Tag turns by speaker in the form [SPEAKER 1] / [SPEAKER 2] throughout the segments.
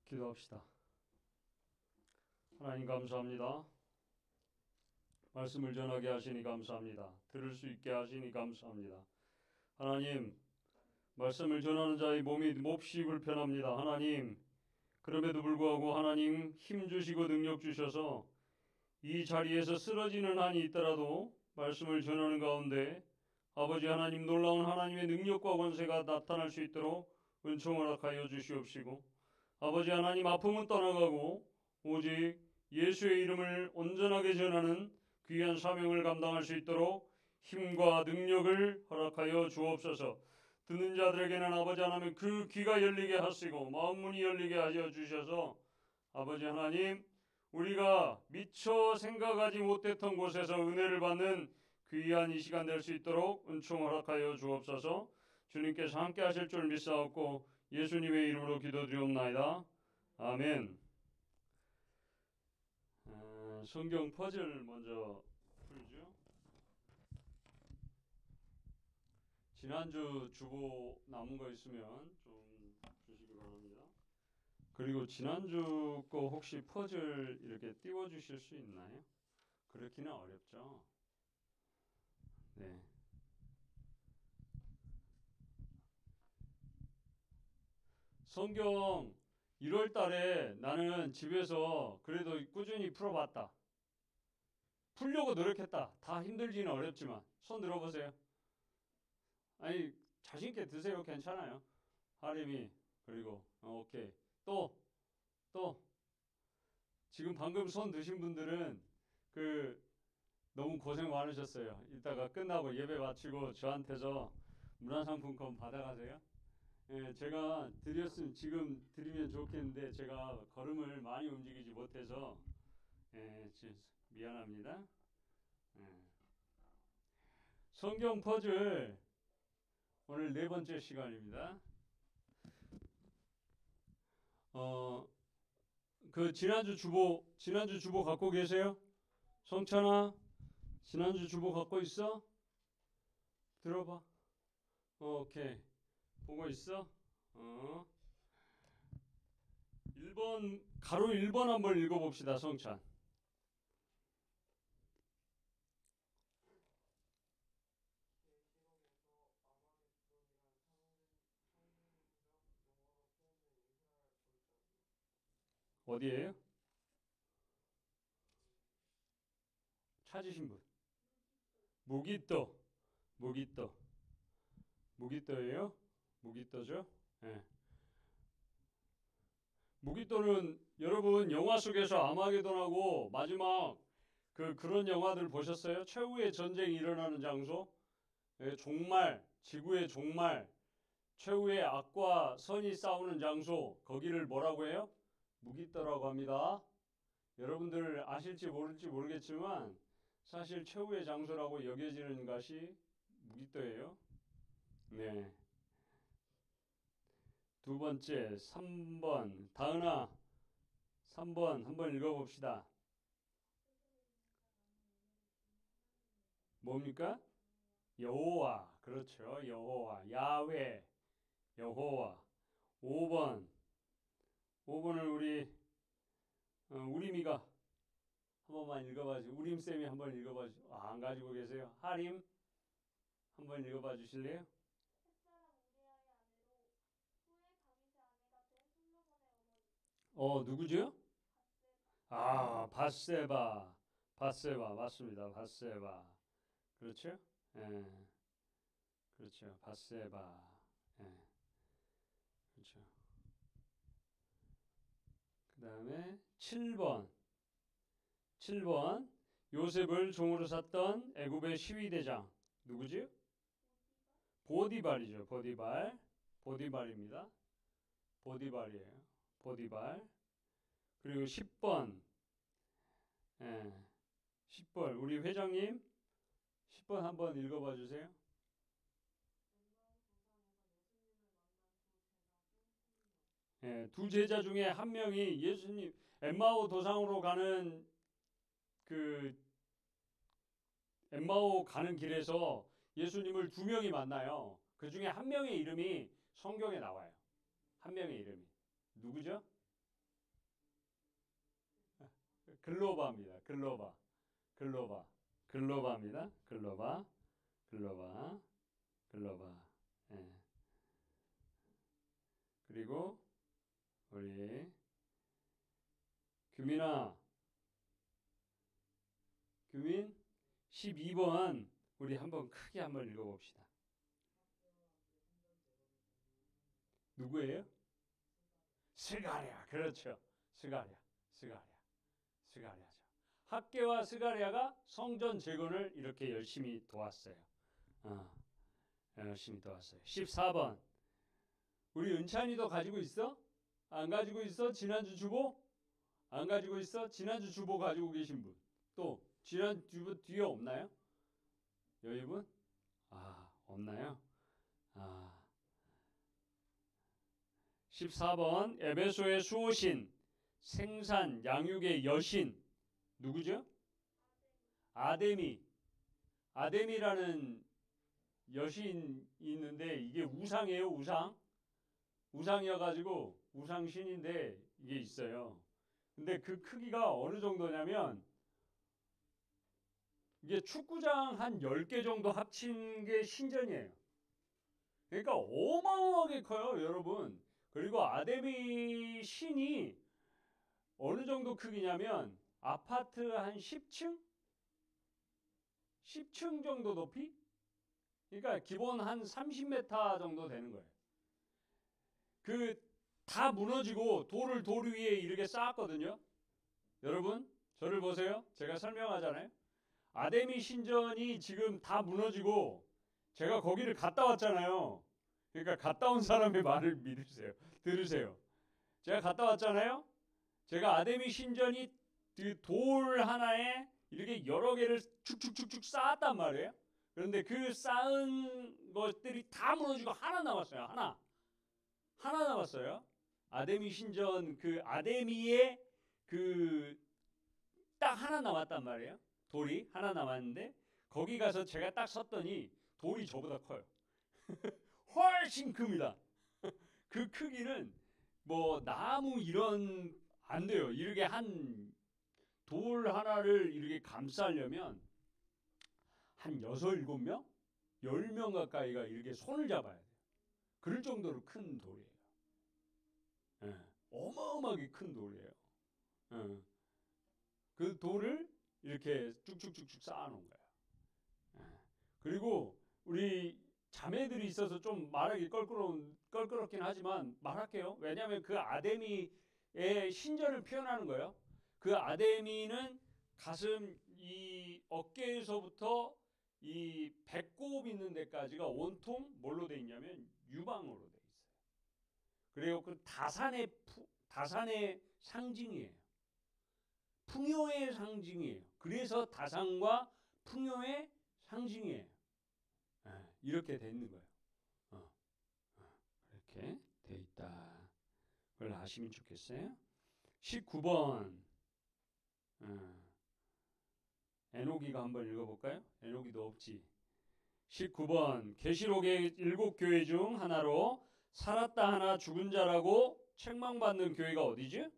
[SPEAKER 1] 기도합시다. 하나님 감사합니다. 말씀을 전하게 하시니 감사합니다. 들을 수 있게 하시니 감사합니다. 하나님, 말씀을 전하는 자의 몸이 몹시 불편합니다. 하나님, 그럼에도 불구하고 하나님 힘 주시고 능력 주셔서 이 자리에서 쓰러지는 한이 있더라도 말씀을 전하는 가운데 아버지 하나님 놀라운 하나님의 능력과 권세가 나타날 수 있도록 은총을 허락하여 주시옵시고, 아버지 하나님 아픔은 떠나가고 오직 예수의 이름을 온전하게 전하는 귀한 사명을 감당할 수 있도록 힘과 능력을 허락하여 주옵소서. 듣는 자들에게는 아버지 하나님 그 귀가 열리게 하시고 마음 문이 열리게 하여 주셔서 아버지 하나님 우리가 미처 생각하지 못했던 곳에서 은혜를 받는 귀한 이 시간 될 수 있도록 은총을 허락하여 주옵소서. 주님께서 함께 하실 줄 믿사옵고 예수님의 이름으로 기도드리옵나이다. 아멘. 성경 퍼즐 먼저 풀죠. 지난주 주보 남은 거 있으면 좀 주시기 바랍니다. 그리고 지난주 거 혹시 퍼즐 이렇게 띄워 주실 수 있나요? 그렇기는 어렵죠. 네. 성경 1월 달에 나는 집에서 그래도 꾸준히 풀어봤다. 풀려고 노력했다. 다 힘들지는 어렵지만 손 들어보세요. 아니 자신 있게 드세요. 괜찮아요. 하림이 그리고 오케이. 또 지금 방금 손 드신 분들은 너무 고생 많으셨어요. 이따가 끝나고 예배 마치고 저한테서 문화상품권 받아가세요. 예, 제가 드렸으면 지금 드리면 좋겠는데 제가 걸음을 많이 움직이지 못해서 미안합니다. 예. 성경 퍼즐 오늘 네 번째 시간입니다. 지난주 주보 갖고 계세요? 성찬아, 지난주 주보 갖고 있어? 들어봐. 오케이. 보고 있어? 1번, 가로 1번 한번 읽어봅시다. 성찬. 어디에요? 찾으신 분. 무기떠예요? 무기떠죠? 네. 무기떠는 여러분 영화 속에서 아마게돈하고 마지막 그런 영화들 보셨어요? 최후의 전쟁이 일어나는 장소? 종말, 지구의 종말, 최후의 악과 선이 싸우는 장소, 거기를 뭐라고 해요? 무기떠라고 합니다. 여러분들 아실지 모를지 모르겠지만 사실 최후의 장소라고 여겨지는 것이 무기떠예요. 네. 두 번째, 3번. 다은아, 3번 한번 읽어봅시다. 뭡니까? 여호와. 그렇죠. 여호와. 야훼. 여호와. 5번을 우리미가 한 번만 읽어봐주세요. 우림쌤이 한번 읽어봐주세요. 안 가지고 계세요? 하림 한번 읽어봐 주실래요? 누구죠? 밧세바. 맞습니다. 밧세바. 그렇죠? 예. 그렇죠. 밧세바. 예. 그렇죠. 그 다음에 7번. 요셉을 종으로 샀던 애굽의 시위대장. 누구지? 보디발이죠. 보디발입니다. 보디발이에요. 보디발. 그리고 10번. 10번. 우리 회장님 10번 한번 읽어봐 주세요. 두 제자 중에 한 명이 예수님 엠마오 도상으로 가는 엠마오 가는 길에서 예수님을 두 명이 만나요. 그 중에 한 명의 이름이 성경에 나와요. 한 명의 이름이. 누구죠? 글로바입니다. 글로바입니다. 글로바. 예. 그리고 우리 규민 12번 우리 한번 크게 한번 읽어봅시다. 누구예요? 스가랴. 그렇죠. 스가랴죠. 학개와 스가랴가 성전 재건을 이렇게 열심히 도왔어요. 열심히 도왔어요. 14번 우리 은찬이도 가지고 있어? 안 가지고 있어? 지난주 주보? 안 가지고 있어? 지난주 주보 가지고 계신 분? 또 지난주 주보 뒤에 없나요? 여러분? 없나요? 14번 에베소의 수호신 생산 양육의 여신 누구죠? 아데미라는 여신이 있는데 이게 우상이에요. 우상이어가지고 우상신인데 이게 있어요. 근데 그 크기가 어느 정도냐면 이게 축구장 한 10개 정도 합친 게 신전이에요. 그러니까 어마어마하게 커요, 여러분. 그리고 아데미 신이 어느 정도 크기냐면 아파트 한 10층? 10층 정도 높이? 그러니까 기본 한 30m 정도 되는 거예요. 다 무너지고 돌 위에 이렇게 쌓았거든요. 여러분, 저를 보세요. 제가 설명하잖아요. 아데미 신전이 지금 다 무너지고 제가 거기를 갔다 왔잖아요. 그러니까 갔다 온 사람의 말을 믿으세요. 들으세요. 제가 갔다 왔잖아요. 제가 아데미 신전이 돌 하나에 이렇게 여러 개를 축축축축 쌓았단 말이에요. 그런데 그 쌓은 것들이 다 무너지고 하나 남았어요. 하나 남았어요. 아데미 신전 아데미의 딱 하나 남았단 말이에요. 돌이 하나 남았는데 거기 가서 제가 딱 섰더니 돌이 저보다 커요. 훨씬 큽니다. 그 크기는 뭐 나무 이런 안 돼요. 이렇게 돌 하나를 이렇게 감싸려면 한 6, 7명? 10명 가까이가 이렇게 손을 잡아야 돼요. 그럴 정도로 큰 돌이에요. 어마어마하게 큰 돌이에요. 그 돌을 이렇게 쭉쭉쭉쭉 쌓아놓은 거예요. 그리고 우리 자매들이 있어서 좀 말하기 껄끄럽긴 하지만 말할게요. 왜냐하면 그 아데미의 신전을 표현하는 거예요. 그 아데미는 가슴 이 어깨에서부터 이 배꼽 있는 데까지가 온통 뭘로 돼 있냐면 유방으로 돼 있어요. 그리고 그 다산의 상징이에요. 풍요의 상징이에요. 그래서 다산과 풍요의 상징이에요. 이렇게 돼 있는 거예요. 이렇게 돼 있다. 그걸 아시면 좋겠어요. 19번 에노기가 한번 읽어볼까요? 에노기도 없지. 19번 계시록의 7교회 중 하나로 살았다 하나 죽은 자라고 책망받는 교회가 어디지?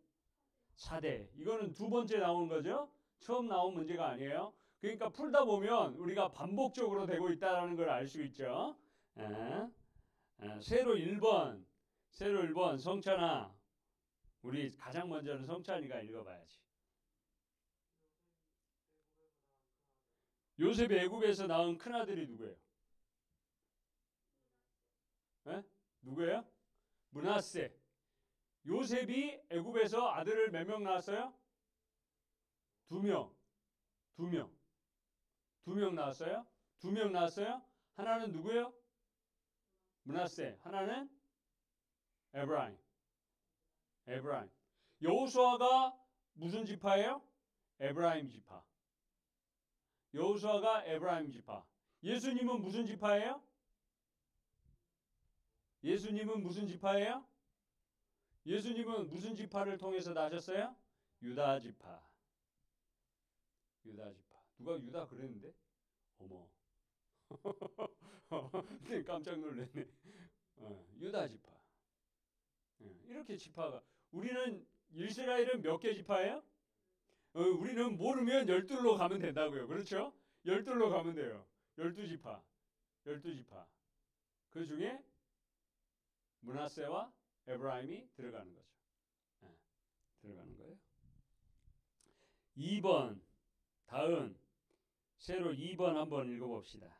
[SPEAKER 1] 사대. 이거는 두 번째 나온 거죠. 처음 나온 문제가 아니에요. 그러니까 풀다 보면 우리가 반복적으로 되고 있다는 걸 알 수 있죠. 세로 1번 성찬아. 우리 가장 먼저는 성찬이가 읽어봐야지. 요셉이 애굽에서 낳은 큰아들이 누구예요? 누구예요? 므낫세. 요셉이 애굽에서 아들을 몇 명 낳았어요? 2명. 2명 낳았어요? 2명 낳았어요? 하나는 누구예요? 므낫세. 하나는 에브라임. 여호수아가 무슨 지파예요? 에브라임 지파. 여호수아가 에브라임 지파. 예수님은 무슨 지파예요? 예수님은 무슨 지파를 통해서 나셨어요? 유다 지파. 누가 유다 그랬는데? 어머. 깜짝 놀랐네. 유다 지파. 이렇게 지파가. 우리는 이스라엘은 몇 개 지파예요?
[SPEAKER 2] 우리는 모르면 열둘로 가면 된다고요. 그렇죠? 열둘로 가면 돼요. 12지파. 12지파. 그 중에 므낫세와 에브라임이 들어가는 거죠. 네, 들어가는 거예요. 2번 다음 새로 2번 한번 읽어봅시다.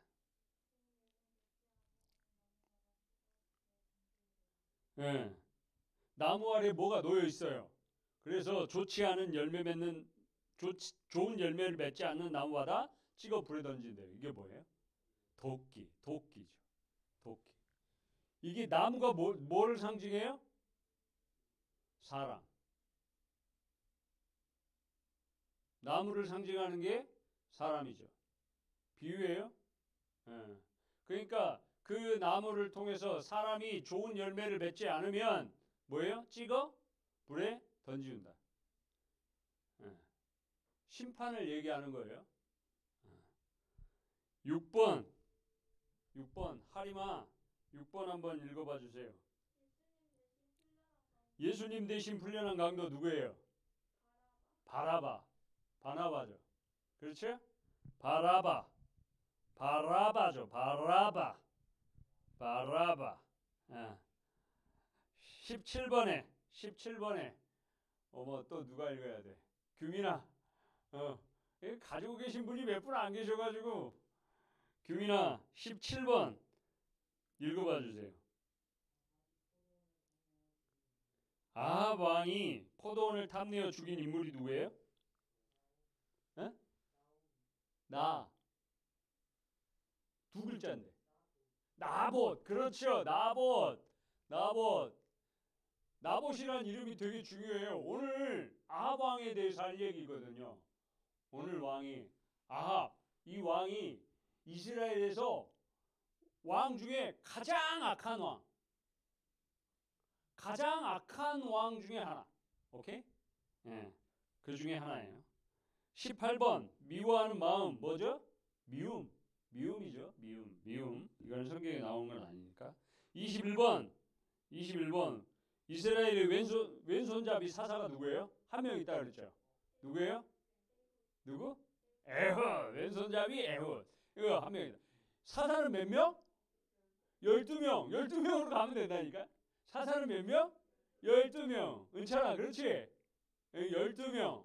[SPEAKER 2] 네. 나무 아래 뭐가 놓여 있어요. 그래서 좋지 않은 열매 맺는 좋은 열매를 맺지 않는 나무마다 찍어 불에 던진대요. 이게 뭐예요? 도끼죠. 도끼. 이게 나무가 뭐를 상징해요? 사람. 나무를 상징하는 게 사람이죠. 비유예요. 예. 그러니까 그 나무를 통해서 사람이 좋은 열매를 맺지 않으면 뭐예요? 찍어 불에 던지운다. 예. 심판을 얘기하는 거예요. 6번 하리마 6번 한번 읽어봐 주세요. 예수님 대신 풀려난 강도 누구예요? 바나바죠. 그렇죠? 바라바죠. 바라바. 17번에 어머 또 누가 읽어야 돼? 규민아. 가지고 계신 분이 몇 분 안 계셔가지고 규민아 17번 읽어봐 주세요. 아합 왕이 포도원을 탐내어 죽인 인물이 누구예요? 에? 두 글자인데. 나봇. 그렇죠. 나봇이라는 이름이 되게 중요해요. 오늘 아합 왕에 대해서 할 얘기거든요. 오늘 왕이 아합, 이 왕이 이스라엘에서 왕 중에 가장 악한 왕 중에 하나. 오케이? 예. 그 중에 하나예요. 18번 미워하는 마음 뭐죠? 미움이죠. 미움. 이건 성경에 나온 건 아니니까. 21번 이스라엘의 왼손잡이 사사가 누구예요? 한 명 있다 그랬죠. 누구예요? 누구? 에훗. 왼손잡이 에훗. 이거 한 명이다. 사사는 몇 명? 12명. 12명으로 가면 된다니까. 사사는 몇 명? 12명. 은찬아, 그렇지? 12명.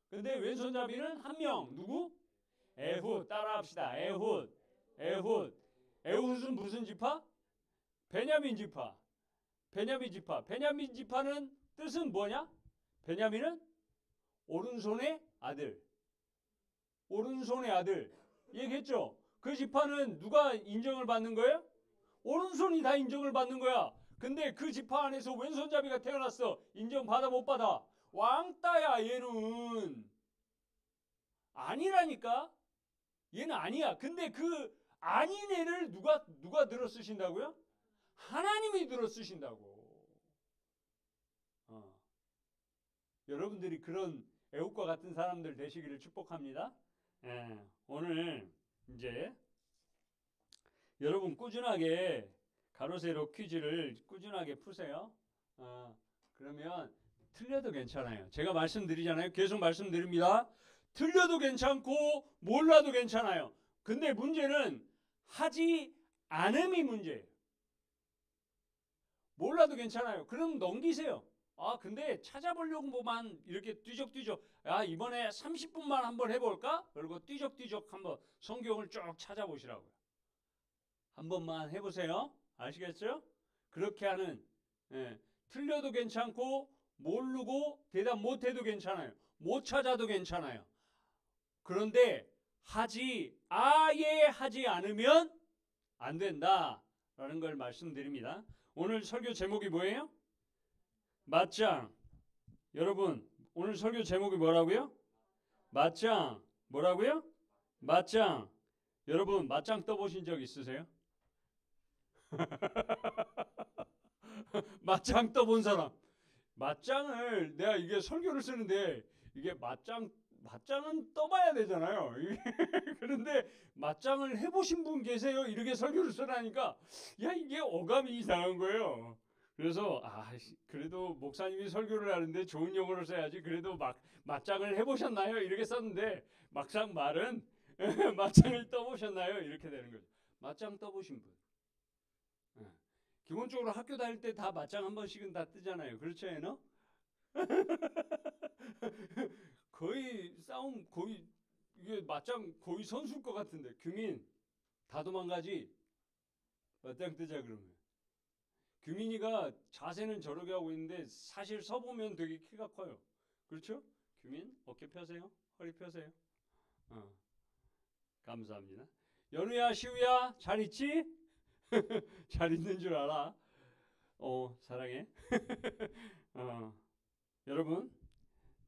[SPEAKER 2] 근데 왼손잡이는 한 명. 누구? 에훗. 따라합시다. 에훗은 무슨 지파? 베냐민 지파. 베냐민 지파는 뜻은 뭐냐? 베냐민은 오른손의 아들. 얘기했죠? 그 지파는 누가 인정을 받는 거예요? 오른손이 다 인정을 받는 거야. 근데 그 지파 안에서 왼손잡이가 태어났어. 인정받아 못 받아? 왕따야 얘는. 아니라니까. 얘는 아니야. 근데 그 아닌 애를 누가 들어 쓰신다고요? 하나님이 들어 쓰신다고. 여러분들이 그런 애국과 같은 사람들 되시기를 축복합니다. 오늘 이제 여러분 꾸준하게 가로세로 퀴즈를 꾸준하게 푸세요. 그러면 틀려도 괜찮아요. 제가 말씀드리잖아요. 계속 말씀드립니다. 틀려도 괜찮고 몰라도 괜찮아요. 근데 문제는 하지 않음이 문제예요. 몰라도 괜찮아요. 그럼 넘기세요. 근데 찾아보려고만 이렇게 뒤적뒤적 이번에 30분만 한번 해볼까? 그리고 뒤적뒤적 한번 성경을 쭉 찾아보시라고요. 한 번만 해보세요. 아시겠죠? 그렇게 하는 틀려도 괜찮고 모르고 대답 못해도 괜찮아요. 못 찾아도 괜찮아요. 그런데 아예 하지 않으면 안 된다라는 걸 말씀드립니다. 오늘 설교 제목이 뭐예요? 맞짱. 여러분 오늘 설교 제목이 뭐라고요? 맞짱. 뭐라고요? 맞짱. 여러분 맞짱 떠보신 적 있으세요? 맞짱 떠본 사람. 맞짱을 내가 이게 설교를 쓰는데 이게 맞짱은 떠봐야 되잖아요. 그런데 맞짱을 해보신 분 계세요? 이렇게 설교를 쓰라니까 이게 어감이 이상한 거예요. 그래서 그래도 목사님이 설교를 하는데 좋은 용어를 써야지. 그래도 맞짱을 해보셨나요? 이렇게 썼는데 막상 말은 맞짱을 떠보셨나요? 이렇게 되는 거죠. 맞짱 떠보신 분. 예. 기본적으로 학교 다닐 때 다 맞짱 한 번씩은 다 뜨잖아요. 그렇죠, 애너? 거의 싸움 거의 이게 맞짱 거의 선수일 것 같은데. 규민 다 도망가지. 맞짱 뜨자 그러면. 규민이가 자세는 저렇게 하고 있는데 사실 서보면 되게 키가 커요. 그렇죠? 규민 어깨 펴세요. 허리 펴세요. 감사합니다. 연우야, 시우야, 잘 있지? 잘 있는 줄 알아. 사랑해. 여러분,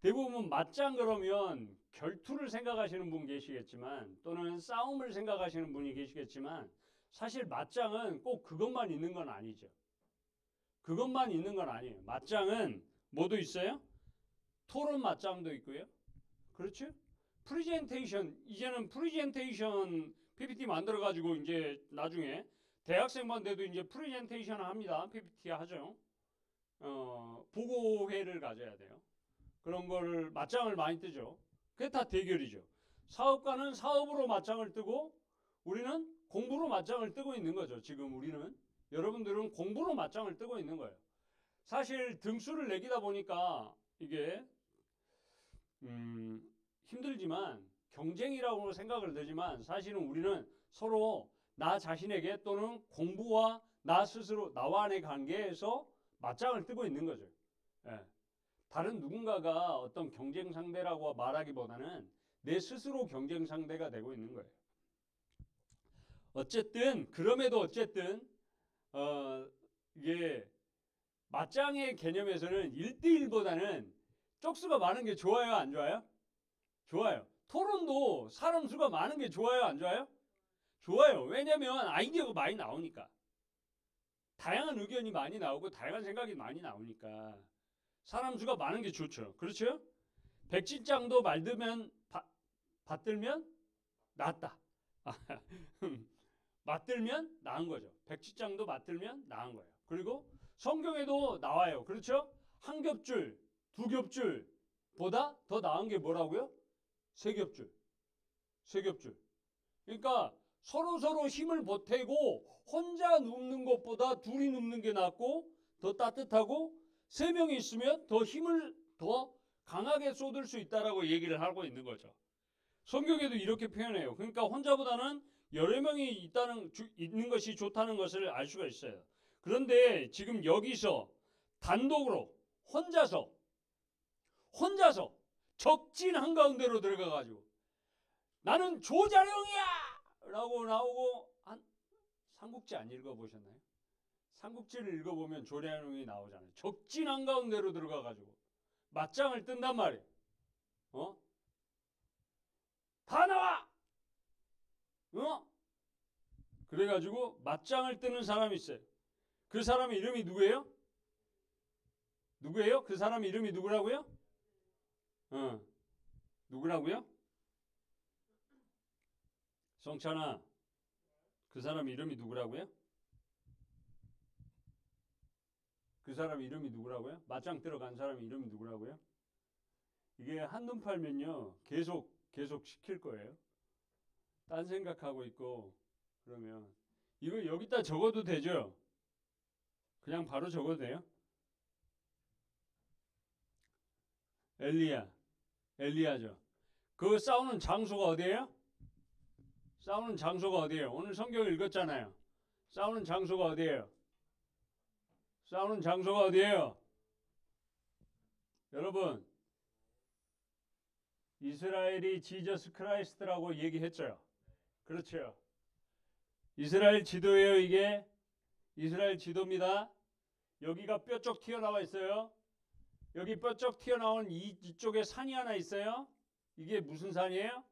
[SPEAKER 2] 대부분 맞짱 그러면 결투를 생각하시는 분 계시겠지만, 또는 싸움을 생각하시는 분이 계시겠지만, 사실 맞짱은 꼭 그것만 있는 건 아니죠. 그것만 있는 건 아니에요. 맞짱은 뭐도 있어요? 토론 맞짱도 있고요. 그렇죠? 프리젠테이션, 이제는 프리젠테이션 PPT 만들어가지고 이제 나중에 대학생만 돼도 이제 프리젠테이션을 합니다. PPT 하죠. 보고회를 가져야 돼요. 그런 거를 맞짱을 많이 뜨죠. 그게 다 대결이죠. 사업가는 사업으로 맞짱을 뜨고 우리는 공부로 맞짱을 뜨고 있는 거죠. 지금 우리는 여러분들은 공부로 맞짱을 뜨고 있는 거예요. 사실 등수를 매기다 보니까 이게 힘들지만 경쟁이라고 생각을 되지만 사실은 우리는 서로 나 자신에게 또는 공부와 나 스스로 나와의 관계에서 맞짱을 뜨고 있는 거죠. 예. 다른 누군가가 어떤 경쟁 상대라고 말하기보다는 내 스스로 경쟁 상대가 되고 있는 거예요. 어쨌든 그럼에도 어쨌든 이게 맞짱의 개념에서는 1대1보다는 쪽수가 많은 게 좋아요, 안 좋아요? 좋아요. 토론도 사람 수가 많은 게 좋아요, 안 좋아요? 좋아요. 왜냐면 아이디어가 많이 나오니까. 다양한 의견이 많이 나오고 다양한 생각이 많이 나오니까 사람 수가 많은 게 좋죠. 그렇죠? 백지장도 받들면 낫다. 맞들면 나은 거죠. 백지장도 맞들면 나은 거예요. 그리고 성경에도 나와요. 그렇죠? 한 겹줄, 두 겹줄보다 더 나은 게 뭐라고요? 세 겹줄. 세 겹줄. 그러니까 서로 힘을 보태고 혼자 눕는 것보다 둘이 눕는 게 낫고 더 따뜻하고 세 명이 있으면 더 힘을 더 강하게 쏟을 수 있다라고 얘기를 하고 있는 거죠. 성경에도 이렇게 표현해요. 그러니까 혼자보다는 여러 명이 있는 것이 좋다는 것을 알 수가 있어요. 그런데 지금 여기서 단독으로 혼자서 적진 한가운데로 들어가가지고 나는 조자룡이야! 라고 나오고 삼국지 안 읽어보셨나요? 삼국지를 읽어보면 조자룡이 나오잖아요. 적진 한가운데로 들어가가지고 맞짱을 뜬단 말이에요. 다 나와! 그래가지고 맞짱을 뜨는 사람이 있어요. 그 사람 이름이 누구예요? 누구예요? 그 사람 이름이 누구라고요? 누구라고요? 성찬아, 그 사람 이름이 누구라고요? 그 사람 이름이 누구라고요? 맞짱 들어간 사람 이름이 누구라고요? 이게 한눈 팔면요 계속 시킬 거예요. 딴 생각하고 있고 그러면 이거 여기다 적어도 되죠? 그냥 바로 적어도 돼요? 엘리야죠. 그 싸우는 장소가 어디예요? 싸우는 장소가 어디예요? 오늘 성경 읽었잖아요. 싸우는 장소가 어디예요? 싸우는 장소가 어디예요? 여러분, 이스라엘이 지저스 크라이스트라고 얘기했죠. 그렇죠. 이스라엘 지도예요, 이게. 이스라엘 지도입니다. 여기가 뾰족 튀어나와 있어요. 여기 뾰족 튀어나온 이쪽에 산이 하나 있어요. 이게 무슨 산이에요?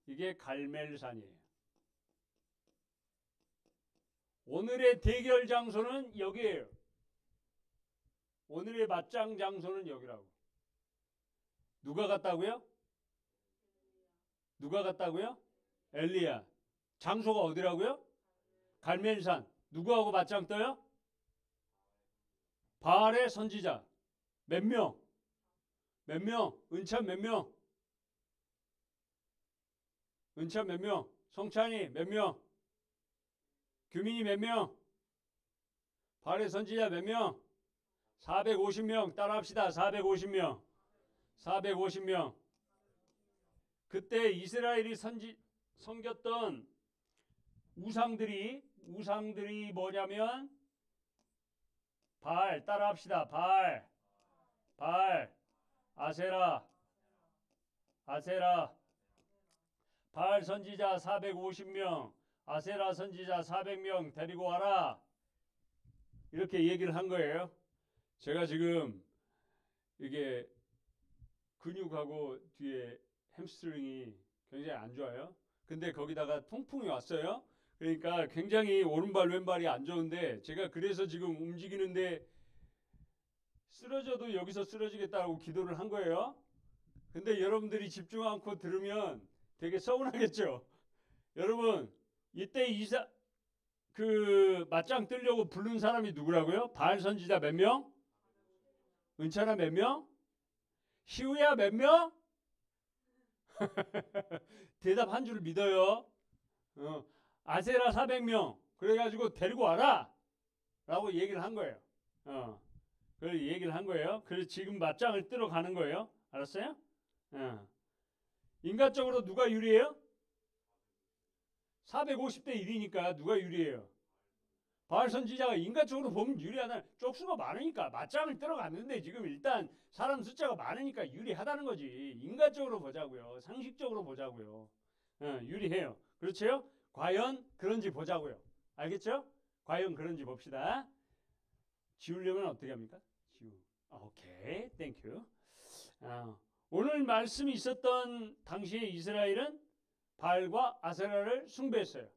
[SPEAKER 2] 이게 갈멜산이에요. 오늘의 대결 장소는 여기에요. 오늘의 맞짱 장소는 여기라고. 누가 갔다고요? 누가 갔다고요? 엘리야. 장소가 어디라고요? 갈멜산. 누구하고 맞짱 떠요? 바알의 선지자 몇 명? 몇 명? 은찬 몇 명? 은찬 몇 명? 성찬이 몇 명? 규민이 몇 명? 바알의 선지자 몇 명? 450명. 따라합시다. 450명. 450명. 그때 이스라엘이 섬겼던 우상들이 뭐냐면 바알. 따라합시다. 바알. 아세라. 바알 선지자 450명, 아세라 선지자 400명 데리고 와라. 이렇게 얘기를 한 거예요. 제가 지금 이게 근육하고 뒤에 햄스트링이 굉장히 안 좋아요. 근데 거기다가 통풍이 왔어요. 그러니까 굉장히 오른발 왼발이 안 좋은데 제가 그래서 지금 움직이는데 쓰러져도 여기서 쓰러지겠다고 기도를 한 거예요. 근데 여러분들이 집중 않고 들으면 되게 서운하겠죠. 여러분 이때 맞짱 뜨려고 부른 사람이 누구라고요? 바알 선지자 몇 명? 은찬아 몇 명? 시우야 몇 명? 대답 한 줄 믿어요. 아세라 400명. 그래가지고 데리고 와라 라고 얘기를 한 거예요. 그걸 얘기를 한 거예요. 그래서 지금 맞짱을 뜨러 가는 거예요. 알았어요? 인간적으로 누가 유리해요? 450대 1이니까 누가 유리해요? 바알 선지자가 인간적으로 보면 유리하다. 쪽수가 많으니까 맞짱을 뜨러 갔는데 지금 일단 사람 숫자가 많으니까 유리하다는 거지. 인간적으로 보자고요. 상식적으로 보자고요. 유리해요. 그렇죠? 과연 그런지 보자고요. 알겠죠? 과연 그런지 봅시다. 지우려면 어떻게 합니까? 오케이. 땡큐. 오늘 말씀이 있었던 당시에 이스라엘은 바알과 아세라를 숭배했어요.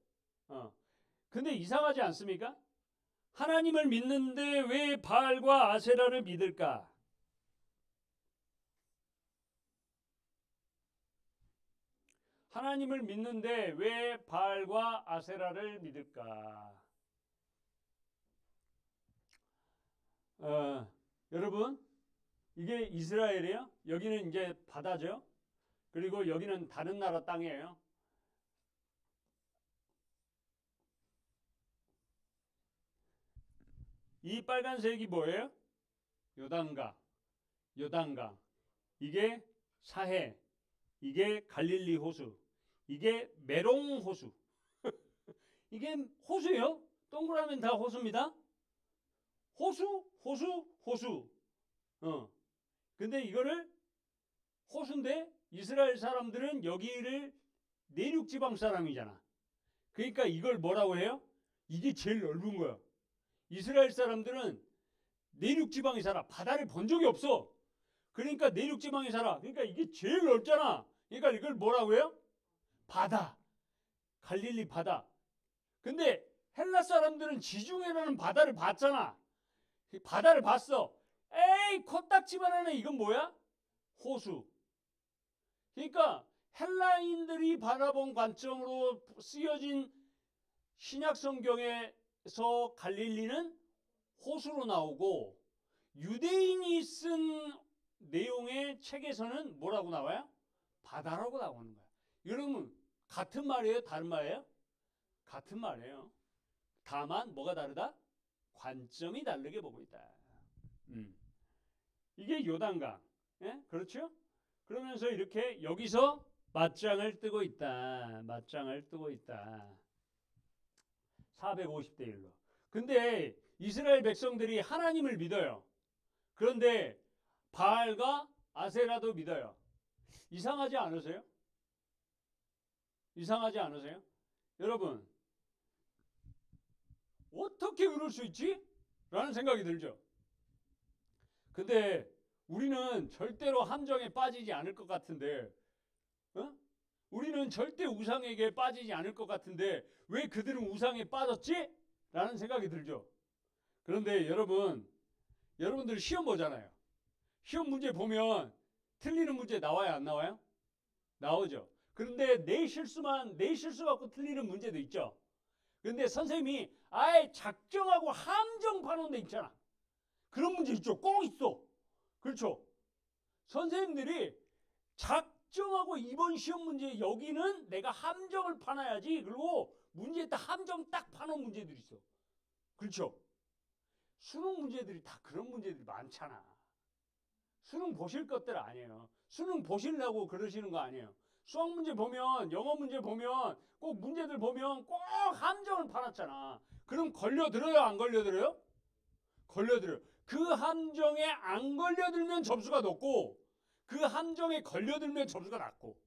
[SPEAKER 2] 근데 이상하지 않습니까? 하나님을 믿는데 왜 바알과 아세라를 믿을까? 하나님을 믿는데 왜 바알과 아세라를 믿을까? 여러분, 이게 이스라엘이에요. 여기는 이제 바다죠. 그리고 여기는 다른 나라 땅이에요. 이 빨간색이 뭐예요? 요단강. 이게 사해. 이게 갈릴리 호수. 이게 메롱 호수. 이게 호수예요. 동그라면 다 호수입니다. 호수. 근데 이거를 호수인데 이스라엘 사람들은 여기를 내륙 지방 사람이잖아. 그러니까 이걸 뭐라고 해요? 이게 제일 넓은 거야. 이스라엘 사람들은 내륙 지방에 살아. 바다를 본 적이 없어. 그러니까 내륙 지방에 살아. 그러니까 이게 제일 넓잖아. 그러니까 이걸 뭐라고 해요? 바다. 갈릴리 바다. 근데 헬라 사람들은 지중해라는 바다를 봤잖아. 바다를 봤어. 에이, 코딱지만 하네. 이건 뭐야? 호수. 그러니까 헬라인들이 바라본 관점으로 쓰여진 신약 성경에서 갈릴리는 호수로 나오고 유대인이 쓴 내용의 책에서는 뭐라고 나와요? 바다라고 나오는 거야. 여러분 같은 말이에요? 다른 말이에요? 같은 말이에요. 다만 뭐가 다르다? 관점이 다르게 보고 있다. 이게 요단강. 예? 그렇죠? 그러면서 이렇게 여기서 맞짱을 뜨고 있다. 450대 1로. 근데 이스라엘 백성들이 하나님을 믿어요. 그런데 바알과 아세라도 믿어요. 이상하지 않으세요? 여러분, 어떻게 그럴 수 있지? 라는 생각이 들죠. 근데 우리는 절대로 함정에 빠지지 않을 것 같은데, 우리는 절대 우상에게 빠지지 않을 것 같은데 왜 그들은 우상에 빠졌지? 라는 생각이 들죠. 그런데 여러분들 시험 보잖아요. 시험 문제 보면 틀리는 문제 나와요, 안 나와요? 나오죠. 그런데 내 실수 갖고 틀리는 문제도 있죠. 그런데 선생님이 아예 작정하고 함정 파는 데 있잖아. 그런 문제 있죠. 꼭 있어. 그렇죠. 선생님들이 작정하고 이번 시험 문제 여기는 내가 함정을 파놔야지. 그리고 문제에 딱 함정 딱 파놓은 문제들이 있어. 그렇죠. 수능 문제들이 다 그런 문제들이 많잖아. 수능 보실 것들 아니에요. 수능 보시려고 그러시는 거 아니에요. 수학 문제 보면, 영어 문제 보면, 꼭 문제들 보면 꼭 함정을 파놨잖아. 그럼 걸려들어요? 안 걸려들어요? 걸려들어요. 그 함정에 안 걸려들면 점수가 높고, 그 함정에 걸려들면 점수가 낮고,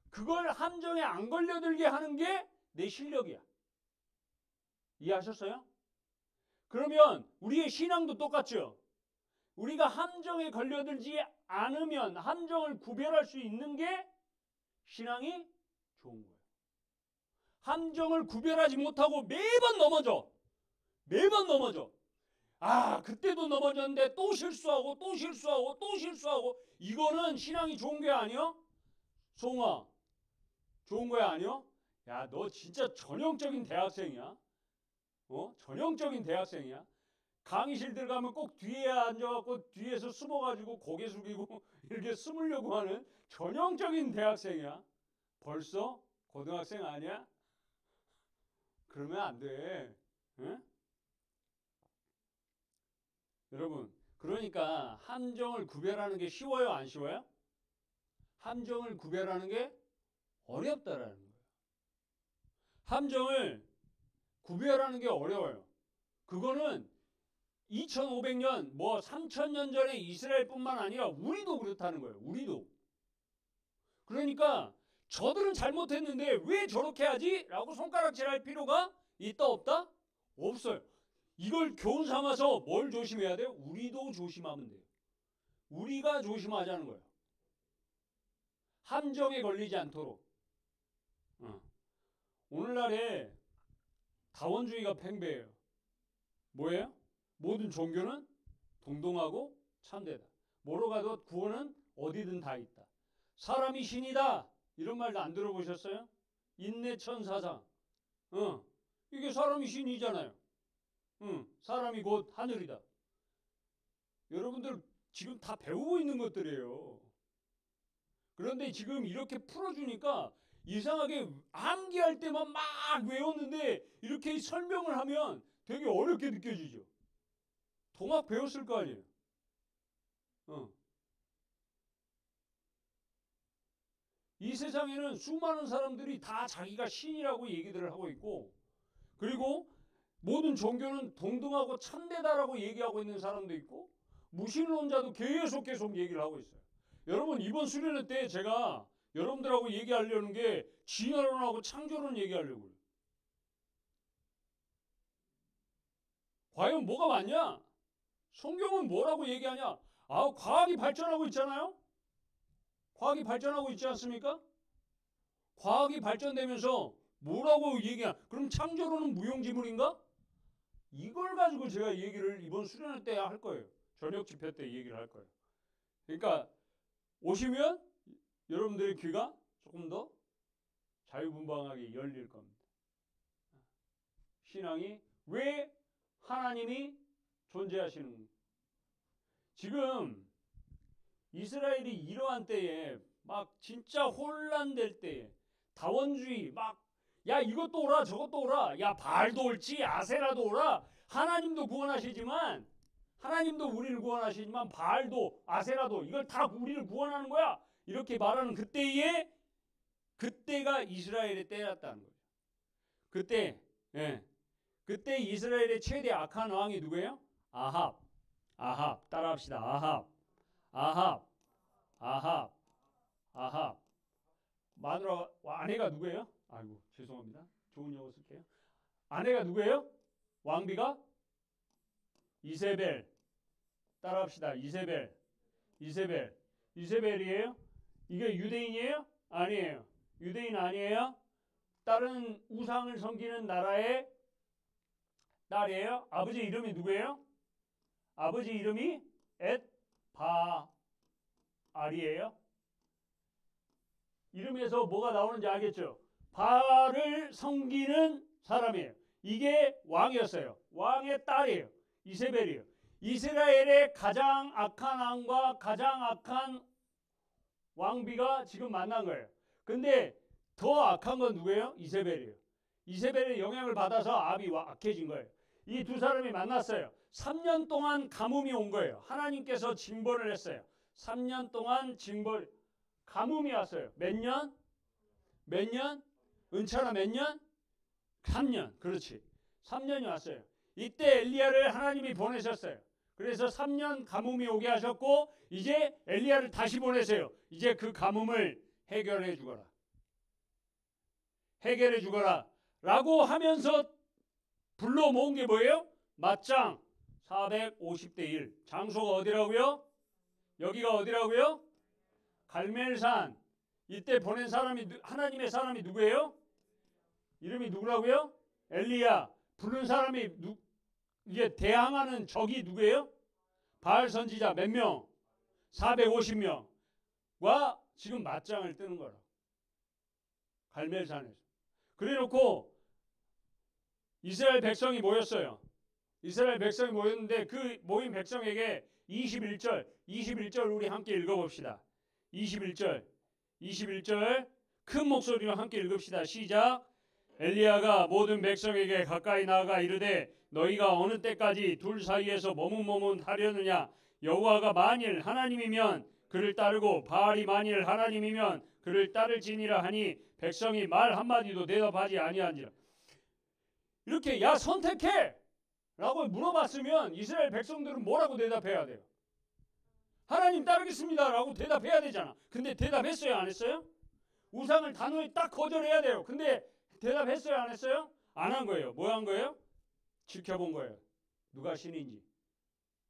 [SPEAKER 2] 그걸 함정에 안 걸려들게 하는 게 내 실력이야. 이해하셨어요? 그러면 우리의 신앙도 똑같죠? 우리가 함정에 걸려들지 않으면 함정을 구별할 수 있는 게 신앙이 좋은 거예요. 함정을 구별하지 못하고 매번 넘어져. 매번 넘어져. 아, 그때도 넘어졌는데 또 실수하고 또 실수하고 또 실수하고 이거는 신앙이 좋은 게 아니요? 송아, 좋은 거야 아니요? 야, 너 진짜 전형적인 대학생이야. 전형적인 대학생이야. 강의실 들어가면 꼭 뒤에 앉아갖고 뒤에서 숨어가지고 고개 숙이고 이렇게 숨으려고 하는 전형적인 대학생이야. 벌써 고등학생 아니야? 그러면 안 돼. 응? 여러분, 그러니까 함정을 구별하는 게 쉬워요, 안 쉬워요? 함정을 구별하는 게 어렵다라는 거예요. 함정을 구별하는 게 어려워요. 그거는 2500년, 뭐 3000년 전에 이스라엘뿐만 아니라 우리도 그렇다는 거예요. 우리도. 그러니까 저들은 잘못했는데 왜 저렇게 하지? 라고 손가락질할 필요가 있다 없다? 없어요. 이걸 교훈 삼아서 뭘 조심해야 돼요? 우리도 조심하면 돼요. 우리가 조심하자는 거예요. 함정에 걸리지 않도록. 오늘날에 다원주의가 팽배해요. 뭐예요? 모든 종교는 동등하고 참되다. 뭐로 가도 구원은 어디든 다 있다. 사람이 신이다. 이런 말도 안 들어보셨어요? 인내천사상. 이게 사람이 신이잖아요. 사람이 곧 하늘이다. 여러분들 지금 다 배우고 있는 것들이에요. 그런데 지금 이렇게 풀어주니까 이상하게 암기할 때만 막 외웠는데 이렇게 설명을 하면 되게 어렵게 느껴지죠. 동학 배웠을 거 아니에요. 이 세상에는 수많은 사람들이 다 자기가 신이라고 얘기들을 하고 있고, 그리고 모든 종교는 동등하고 참되다라고 얘기하고 있는 사람도 있고, 무신론자도 계속 얘기를 하고 있어요. 여러분, 이번 수련회 때 제가 여러분들하고 얘기하려는 게 진화론하고 창조론 얘기하려고요. 과연 뭐가 맞냐? 성경은 뭐라고 얘기하냐? 과학이 발전하고 있잖아요? 과학이 발전하고 있지 않습니까? 과학이 발전되면서 뭐라고 얘기하냐? 그럼 창조론은 무용지물인가? 이걸 가지고 제가 얘기를 이번 수련회 때 할 거예요. 저녁 집회 때 얘기를 할 거예요. 그러니까 오시면 여러분들의 귀가 조금 더 자유분방하게 열릴 겁니다. 신앙이 왜 하나님이 존재하시는, 지금 이스라엘이 이러한 때에 막 진짜 혼란될 때에 다원주의 막, 야 이것도 오라 저것도 오라, 야 바알도 옳지 아세라도 오라, 하나님도 구원하시지만, 하나님도 우리를 구원하시지만 바알도 아세라도 이걸 다 우리를 구원하는 거야, 이렇게 말하는 그때에, 그때가 이스라엘의 때였다는 거죠. 그때, 그때 이스라엘의 최대 악한 왕이 누구예요? 아합. 따라합시다. 아합. 마누라 아내가 누구예요? 아이고 죄송합니다. 좋은 영어 쓸게요. 아내가 누구예요? 왕비가 이세벨. 따라합시다. 이세벨이에요? 이게 유대인이에요? 아니에요. 유대인 아니에요? 다른 우상을 섬기는 나라의 딸이에요? 아버지 이름이 누구예요? 아버지 이름이 엣바알이에요. 이름에서 뭐가 나오는지 알겠죠? 바알을 섬기는 사람이에요. 이게 왕이었어요. 왕의 딸이에요. 이세벨이에요. 이스라엘의 가장 악한 왕과 가장 악한 왕비가 지금 만난 거예요. 근데 더 악한 건 누구예요? 이세벨이에요. 이세벨의 영향을 받아서 아합이 악해진 거예요. 이 두 사람이 만났어요. 3년 동안 가뭄이 온 거예요. 하나님께서 징벌을 했어요. 3년 동안 가뭄이 왔어요. 몇 년? 몇 년? 은찬아 몇 년? 3년. 그렇지. 3년이 왔어요. 이때 엘리야를 하나님이 보내셨어요. 그래서 3년 가뭄이 오게 하셨고 이제 엘리야를 다시 보내세요. 이제 그 가뭄을 해결해 주거라. 해결해 주거라. 라고 하면서 불러 모은 게 뭐예요? 맞짱 450대 1. 장소가 어디라고요? 여기가 어디라고요? 갈멜산. 이때 보낸 사람이 하나님의 사람이 누구예요? 이름이 누구라고요? 엘리야. 부른 사람이 이게 대항하는 적이 누구예요? 바알 선지자 몇 명? 450명과 지금 맞짱을 뜨는 거라. 갈멜산에서. 그래놓고 이스라엘 백성이 모였어요. 이스라엘 백성이 모였는데 그 모인 백성에게 21절 우리 함께 읽어봅시다. 21절 큰 목소리로 함께 읽읍시다. 시작. 엘리야가 모든 백성에게 가까이 나아가 이르되 너희가 어느 때까지 둘 사이에서 머뭇머뭇하려느냐. 여호와가 만일 하나님이면 그를 따르고 바알이 만일 하나님이면 그를 따를지니라 하니 백성이 말 한마디도 대답하지 아니한지라. 이렇게 야 선택해 라고 물어봤으면 이스라엘 백성들은 뭐라고 대답해야 돼요? 하나님 따르겠습니다 라고 대답해야 되잖아. 근데 대답했어요 안 했어요? 우상을 단호히 딱 거절해야 돼요. 근데 대답했어요 안 했어요? 안 한 거예요. 뭐 한 거예요? 지켜본 거예요. 누가 신인지.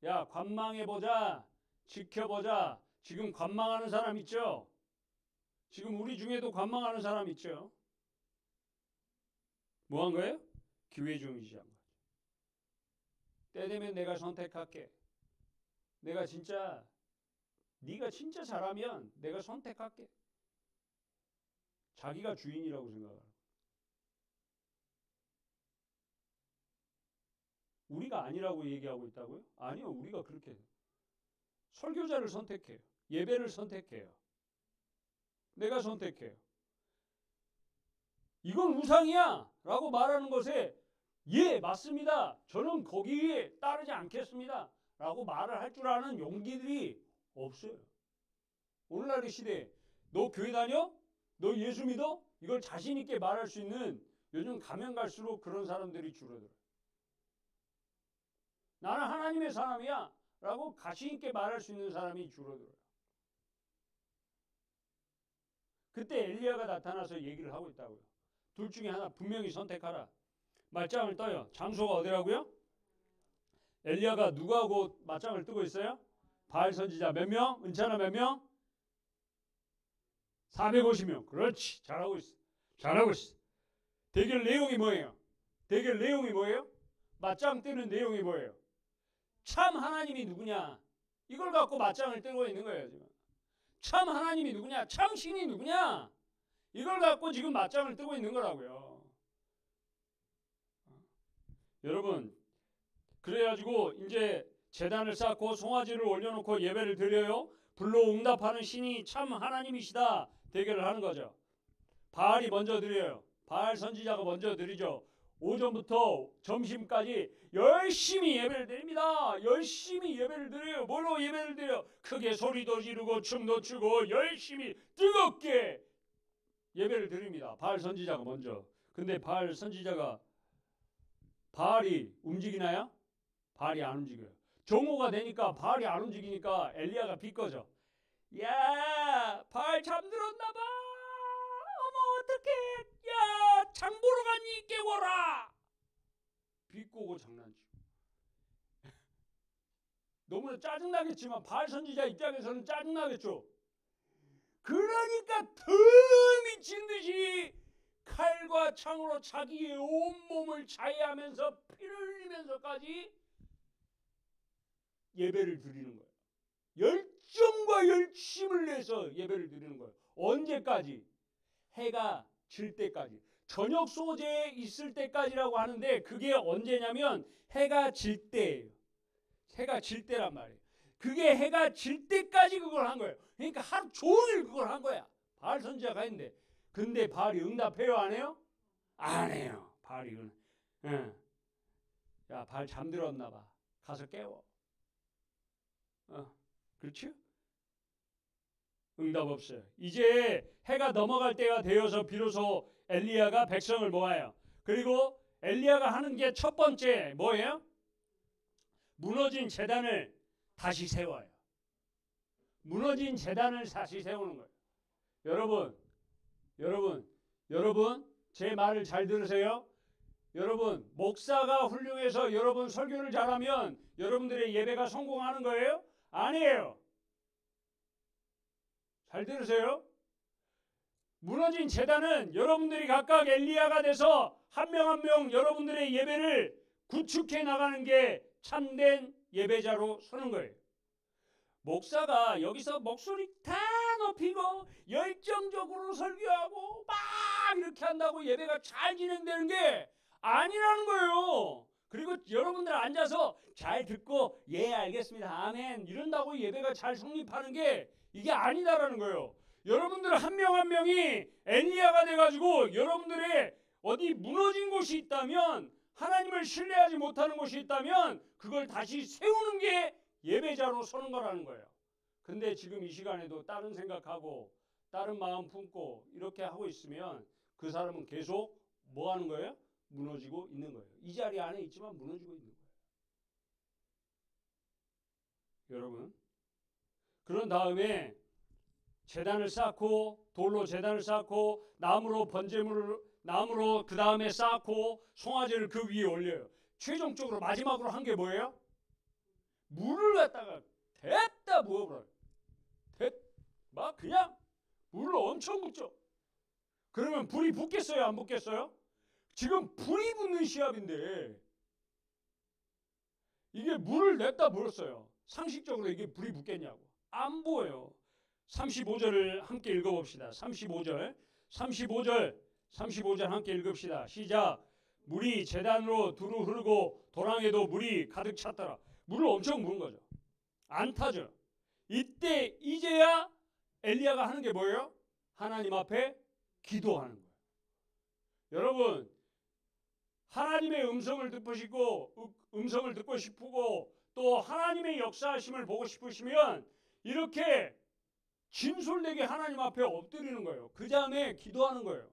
[SPEAKER 2] 야 관망해보자. 지켜보자. 지금 관망하는 사람 있죠? 지금 우리 중에도 관망하는 사람 있죠? 뭐 한 거예요? 기회 주의지한 거죠. 때 되면 내가 선택할게. 네가 진짜 잘하면 내가 선택할게. 자기가 주인이라고 생각하는. 우리가 아니라고 얘기하고 있다고요? 아니요. 우리가 그렇게 해요. 설교자를 선택해요. 예배를 선택해요. 내가 선택해요. 이건 우상이야 라고 말하는 것에 예 맞습니다. 저는 거기에 따르지 않겠습니다 라고 말을 할 줄 아는 용기들이 없어요. 오늘날의 시대에 너 교회 다녀? 너 예수 믿어? 이걸 자신 있게 말할 수 있는 요즘 가면 갈수록 그런 사람들이 줄어들어요. 나는 하나님의 사람이야 라고 가신 있게 말할 수 있는 사람이 줄어들어요. 그때 엘리야가 나타나서 얘기를 하고 있다고요. 둘 중에 하나 분명히 선택하라. 맞짱을 떠요. 장소가 어디라고요? 엘리야가 누구하고 맞짱을 뜨고 있어요? 바알 선지자 몇 명? 은찬아 몇 명? 450명. 그렇지. 잘하고 있어. 잘하고 있어. 대결 내용이 뭐예요? 대결 내용이 뭐예요? 맞짱 뜨는 내용이 뭐예요? 참 하나님이 누구냐? 이걸 갖고 맞짱을 뜨고 있는 거예요. 지금. 참 하나님이 누구냐? 참 신이 누구냐? 이걸 갖고 지금 맞짱을 뜨고 있는 거라고요. 여러분, 그래가지고 이제 제단을 쌓고 송아지를 올려놓고 예배를 드려요. 불로 응답하는 신이 참 하나님이시다. 대결을 하는 거죠. 바알이 먼저 드려요. 바알 선지자가 먼저 드리죠. 오전부터 점심까지 열심히 예배를 드립니다. 열심히 예배를 드려요. 뭘로 예배를 드려요? 크게 소리도 지르고 춤도 추고 열심히 뜨겁게 예배를 드립니다. 바알 선지자가 먼저. 근데 바알 선지자가 바알이 움직이나요? 바알이 안 움직여요. 정오가 되니까 바알이 안 움직이니까 엘리야가 비꺼져. 야, 바알 잠들었나 봐. 어머 어떡해. 야, 장 보러 갔니? 깨워라. 비꼬고 장난치고. 너무나 짜증나겠지만 바알 선지자 입장에서는 짜증나겠죠. 그러니까 더 미친 듯이 칼과 창으로 자기의 온몸을 자해하면서 피를 흘리면서까지 예배를 드리는 거예요. 열정과 열심을 내서 예배를 드리는 거예요. 언제까지? 해가 질 때까지. 저녁 소재에 있을 때까지라고 하는데 그게 언제냐면 해가 질 때예요. 해가 질 때란 말이에요. 그게 해가 질 때까지 그걸 한 거예요. 그러니까 하루 종일 그걸 한 거야. 바알 선지자가 했는데. 근데 바알이 응답해요, 안 해요? 안 해요. 바알이 응. 야, 바알 잠들었나 봐. 가서 깨워. 그렇죠? 응답 없어요. 이제 해가 넘어갈 때가 되어서 비로소 엘리야가 백성을 모아요. 그리고 엘리야가 하는 게 첫 번째 뭐예요? 무너진 제단을 다시 세워요. 무너진 제단을 다시 세우는 거예요. 여러분 제 말을 잘 들으세요. 여러분 목사가 훌륭해서 여러분 설교를 잘하면 여러분들의 예배가 성공하는 거예요? 아니에요. 잘 들으세요. 무너진 제단은 여러분들이 각각 엘리야가 돼서 한 명 한 명 여러분들의 예배를 구축해 나가는 게 참된 예배자로 서는 거예요. 목사가 여기서 목소리 다 높이고 열정적으로 설교하고 막 이렇게 한다고 예배가 잘 진행되는 게 아니라는 거예요. 그리고 여러분들 앉아서 잘 듣고 예 알겠습니다 아멘 이런다고 예배가 잘 성립하는 게 이게 아니다라는 거예요. 여러분들 한 명 한 명이 엘리야가 돼가지고 여러분들의 어디 무너진 곳이 있다면 하나님을 신뢰하지 못하는 곳이 있다면 그걸 다시 세우는 게 예배자로 서는 거라는 거예요. 근데 지금 이 시간에도 다른 생각하고 다른 마음 품고 이렇게 하고 있으면 그 사람은 계속 뭐 하는 거예요? 무너지고 있는 거예요. 이 자리 안에 있지만 무너지고 있는 거예요. 여러분 그런 다음에 제단을 쌓고 돌로 제단을 쌓고 나무로 나무로 그 다음에 쌓고 송아지를 그 위에 올려요. 최종적으로 마지막으로 한 게 뭐예요? 물을 갖다가 됐다 부어버려요. 막 그냥 물을 엄청 붓죠. 그러면 불이 붙겠어요? 안 붙겠어요? 지금 불이 붙는 시합인데 이게 물을 냈다 부었어요. 상식적으로 이게 불이 붙겠냐고. 안 보여요. 35절을 함께 읽어봅시다. 35절 함께 읽읍시다. 시작. 물이 제단으로 두루 흐르고 도랑에도 물이 가득 찼더라. 물을 엄청 부은 거죠. 안 타죠. 이때 이제야 엘리야가 하는 게 뭐예요? 하나님 앞에 기도하는 거예요. 여러분 하나님의 음성을 듣고 싶고 또 하나님의 역사하심을 보고 싶으시면 이렇게 진솔되게 하나님 앞에 엎드리는 거예요. 그 다음에 기도하는 거예요.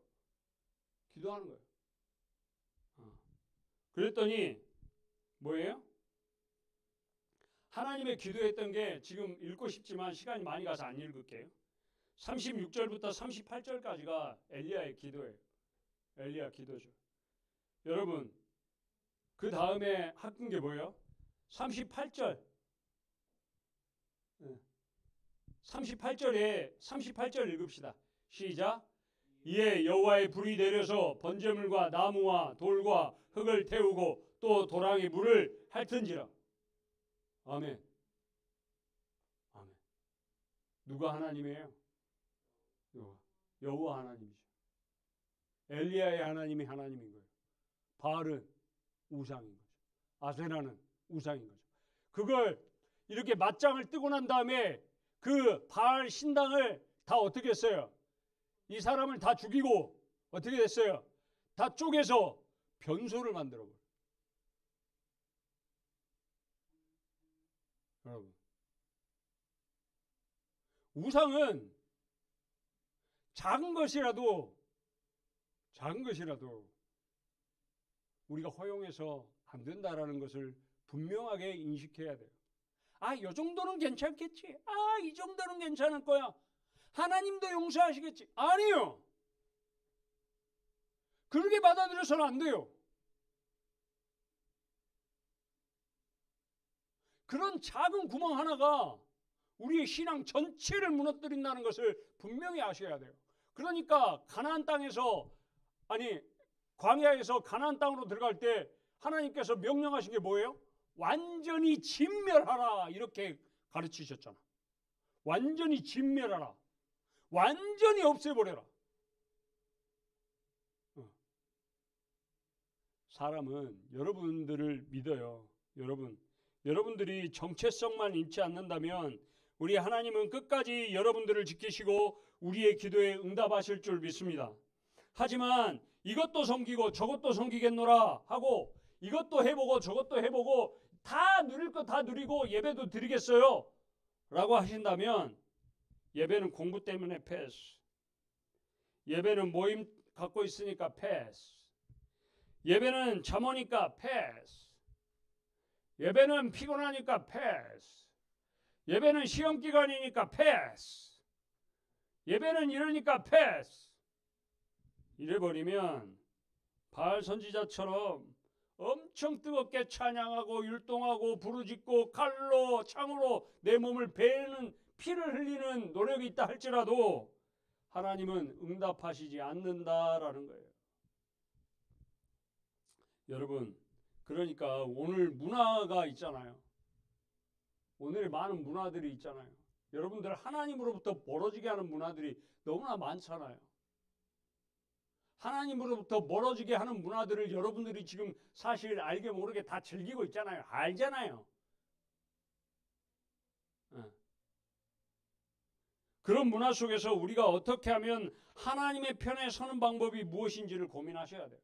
[SPEAKER 2] 그랬더니 뭐예요? 하나님의 기도했던 게 지금 읽고 싶지만 시간이 많이 가서 안 읽을게요. 36절부터 38절까지가 엘리야의 기도예요. 엘리야 기도죠. 여러분 그 다음에 하는 게 뭐예요? 38절 38절 읽읍시다. 시작. 이에 여호와의 불이 내려서 번제물과 나무와 돌과 흙을 태우고 또 도랑에 물을 핥은지라. 아멘. 아멘. 누가 하나님이에요? 여호와 하나님이죠. 엘리야의 하나님이 하나님인 거예요. 바알은 우상인 거죠. 아세라는 우상인 거죠. 그걸 이렇게 맞짱을 뜨고 난 다음에 그 바알 신당을 다 어떻게 했어요? 이 사람을 다 죽이고 어떻게 됐어요? 다 쪼개서 변소를 만들어버려요. 여러분 우상은 작은 것이라도 우리가 허용해서 안 된다라는 것을 분명하게 인식해야 돼요. 아, 이 정도는 괜찮겠지. 아, 이 정도는 괜찮을 거야. 하나님도 용서하시겠지. 아니요. 그렇게 받아들여서는 안 돼요. 그런 작은 구멍 하나가 우리의 신앙 전체를 무너뜨린다는 것을 분명히 아셔야 돼요. 그러니까 가나안 땅에서 광야에서 가나안 땅으로 들어갈 때 하나님께서 명령하신 게 뭐예요? 완전히 진멸하라 이렇게 가르치셨잖아. 완전히 진멸하라. 완전히 없애버려라. 사람은 여러분들을 믿어요. 여러분
[SPEAKER 1] 여러분들이 정체성만 잃지 않는다면 우리 하나님은 끝까지 여러분들을 지키시고 우리의 기도에 응답하실 줄 믿습니다. 하지만 이것도 섬기고 저것도 섬기겠노라 하고 이것도 해보고 저것도 해보고 다 누릴 거 다 누리고 예배도 드리겠어요 라고 하신다면 예배는 공부 때문에 패스, 예배는 모임 갖고 있으니까 패스, 예배는 잠오니까 패스, 예배는 피곤하니까 패스, 예배는 시험기간이니까 패스, 예배는 이러니까 패스. 이래버리면 바알 선지자처럼 엄청 뜨겁게 찬양하고 율동하고 부르짖고 칼로 창으로 내 몸을 베는 피를 흘리는 노력이 있다 할지라도 하나님은 응답하시지 않는다라는 거예요. 여러분, 그러니까 오늘 문화가 있잖아요. 오늘 많은 문화들이 있잖아요. 여러분들 하나님으로부터 멀어지게 하는 문화들이 너무나 많잖아요. 하나님으로부터 멀어지게 하는 문화들을 여러분들이 지금 사실 알게 모르게 다 즐기고 있잖아요. 알잖아요. 그런 문화 속에서 우리가 어떻게 하면 하나님의 편에 서는 방법이 무엇인지를 고민하셔야 돼요.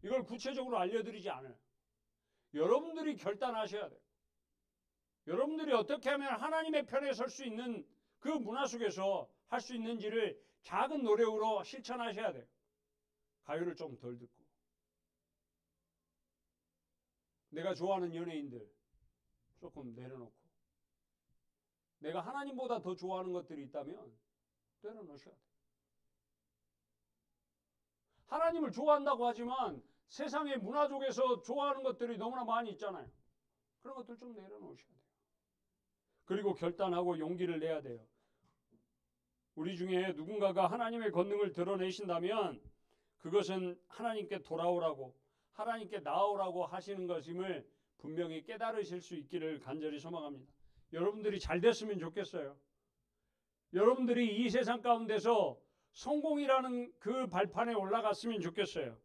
[SPEAKER 1] 이걸 구체적으로 알려드리지 않아요. 여러분들이 결단하셔야 돼요. 여러분들이 어떻게 하면 하나님의 편에 설 수 있는 그 문화 속에서 할 수 있는지를 작은 노력으로 실천하셔야 돼요. 가요를 좀 덜 듣고, 내가 좋아하는 연예인들 조금 내려놓고, 내가 하나님보다 더 좋아하는 것들이 있다면 내려놓으셔야 돼요. 하나님을 좋아한다고 하지만 세상의 문화 속에서 좋아하는 것들이 너무나 많이 있잖아요. 그런 것들 좀 내려놓으셔야 돼요. 그리고 결단하고 용기를 내야 돼요. 우리 중에 누군가가 하나님의 권능을 드러내신다면 그것은 하나님께 돌아오라고, 하나님께 나오라고 하시는 것임을 분명히 깨달으실 수 있기를 간절히 소망합니다. 여러분들이 잘 됐으면 좋겠어요. 여러분들이 이 세상 가운데서 성공이라는 그 발판에 올라갔으면 좋겠어요.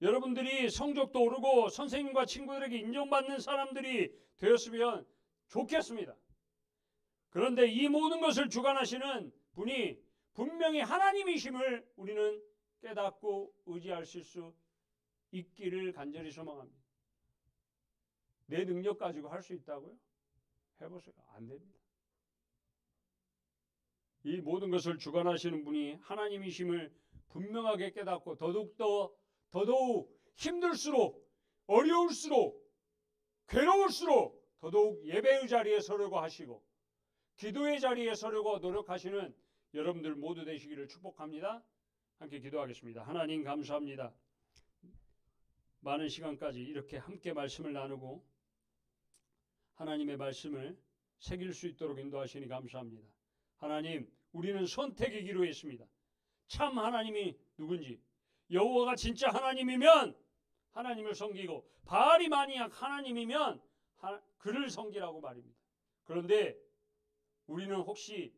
[SPEAKER 1] 여러분들이 성적도 오르고 선생님과 친구들에게 인정받는 사람들이 되었으면 좋겠습니다. 그런데 이 모든 것을 주관하시는 분이 분명히 하나님이심을 우리는 깨닫고 의지하실 수 있기를 간절히 소망합니다. 내 능력 가지고 할 수 있다고요? 해보세요. 안 됩니다. 이 모든 것을 주관하시는 분이 하나님이심을 분명하게 깨닫고 더더욱 힘들수록, 어려울수록, 괴로울수록 더더욱 예배의 자리에 서려고 하시고 기도의 자리에 서려고 노력하시는 여러분들 모두 되시기를 축복합니다. 함께 기도하겠습니다. 하나님 감사합니다. 많은 시간까지 이렇게 함께 말씀을 나누고 하나님의 말씀을 새길 수 있도록 인도하시니 감사합니다. 하나님, 우리는 선택이기로 했습니다. 참 하나님이 누군지, 여호와가 진짜 하나님이면 하나님을 섬기고 바알이 만약 하나님이면 그를 섬기라고 말입니다. 그런데 우리는 혹시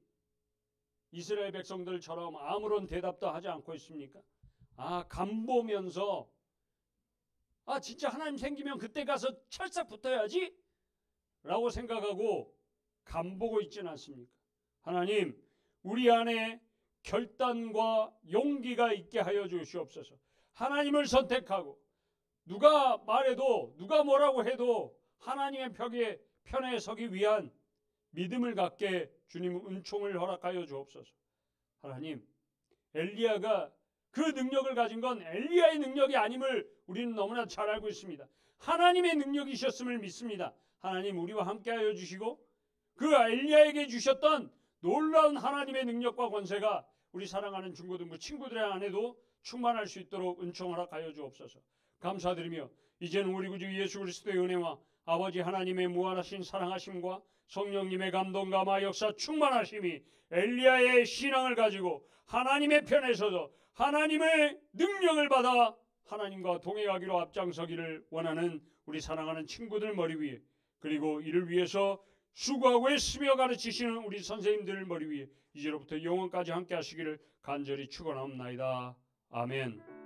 [SPEAKER 1] 이스라엘 백성들처럼 아무런 대답도 하지 않고 있습니까? 간 보면서 진짜 하나님 생기면 그때 가서 철썩 붙어야지 라고 생각하고 간 보고 있지는 않습니까? 하나님, 우리 안에 결단과 용기가 있게 하여 주시옵소서. 하나님을 선택하고 누가 말해도 누가 뭐라고 해도 하나님의 편에 서기 위한 믿음을 갖게 주님 은총을 허락하여 주옵소서. 하나님, 엘리야가 그 능력을 가진 건 엘리야의 능력이 아님을 우리는 너무나 잘 알고 있습니다. 하나님의 능력이셨음을 믿습니다. 하나님, 우리와 함께하여 주시고 그 엘리야에게 주셨던 놀라운 하나님의 능력과 권세가 우리 사랑하는 중고등부 친구들의 안에도 충만할 수 있도록 은총 허락하여 주옵소서. 감사드리며 이제는 우리 구주 예수 그리스도의 은혜와 아버지 하나님의 무한하신 사랑하심과 성령님의 감동감화 역사 충만하심이 엘리야의 신앙을 가지고 하나님의 편에 서서 하나님의 능력을 받아 하나님과 동행하기로 앞장서기를 원하는 우리 사랑하는 친구들 머리 위에, 그리고 이를 위해서 수고하고 애쓰며 가르치시는 우리 선생님들 머리 위에 이제로부터 영원까지 함께 하시기를 간절히 축원하옵나이다. 아멘.